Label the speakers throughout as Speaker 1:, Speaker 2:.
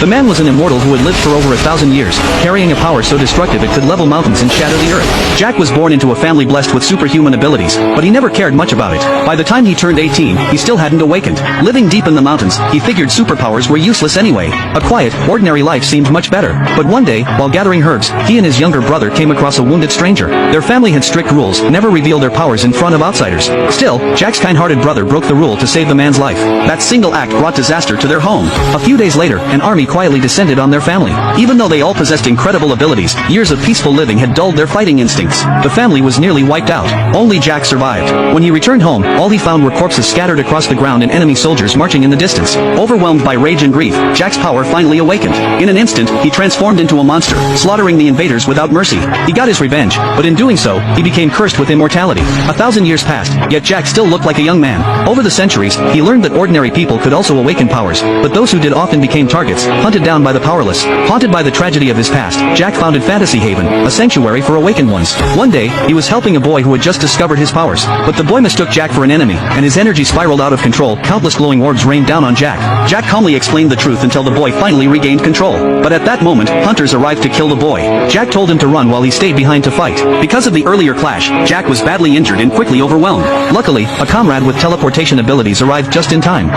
Speaker 1: The man was an immortal who had lived for over 1,000 years, carrying a power so destructive it could level mountains and shatter the earth. Jack was born into a family blessed with superhuman abilities, but he never cared much about it. By the time he turned 18, he still hadn't awakened. Living deep in the mountains, he figured superpowers were useless anyway. A quiet, ordinary life seemed much better. But one day, while gathering herbs, he and his younger brother came across a wounded stranger. Their family had strict rules, never reveal their powers in front of outsiders. Still, Jack's kind-hearted brother broke the rule to save the man's life. That single act brought disaster to their home. A few days later, an army quietly descended on their family. Even though they all possessed incredible abilities, years of peaceful living had dulled their fighting instincts. The family was nearly wiped out. Only Jack survived. When he returned home, all he found were corpses scattered across the ground and enemy soldiers marching in the distance. Overwhelmed by rage and grief, Jack's power finally awakened. In an instant, he transformed into a monster, slaughtering the invaders without mercy. He got his revenge, but in doing so, he became cursed with immortality. 1,000 years passed, yet Jack still looked like a young man. Over the centuries, he learned that ordinary people could also awaken powers, but those who did often became targets, hunted down by the powerless. Haunted by the tragedy of his past, Jack founded Fantasy Haven, a sanctuary for awakened ones. One day, he was helping a boy who had just discovered his powers, but the boy mistook Jack for an enemy, and his energy spiraled out of control. Countless glowing orbs rained down on Jack. Jack calmly explained the truth until the boy finally regained control. But at that moment, hunters arrived to kill the boy. Jack told him to run while he stayed behind to fight. Because of the earlier clash, Jack was badly injured and quickly overwhelmed. Luckily, a comrade with teleportation abilities arrived just in time.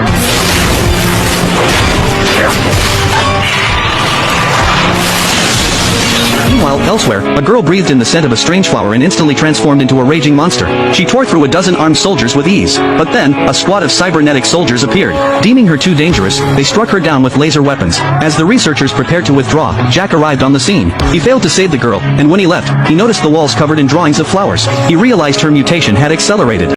Speaker 1: Meanwhile, elsewhere, a girl breathed in the scent of a strange flower and instantly transformed into a raging monster. She tore through a dozen armed soldiers with ease. But then, a squad of cybernetic soldiers appeared. Deeming her too dangerous, they struck her down with laser weapons. As the researchers prepared to withdraw, Jack arrived on the scene. He failed to save the girl, and when he left, he noticed the walls covered in drawings of flowers. He realized her mutation had accelerated.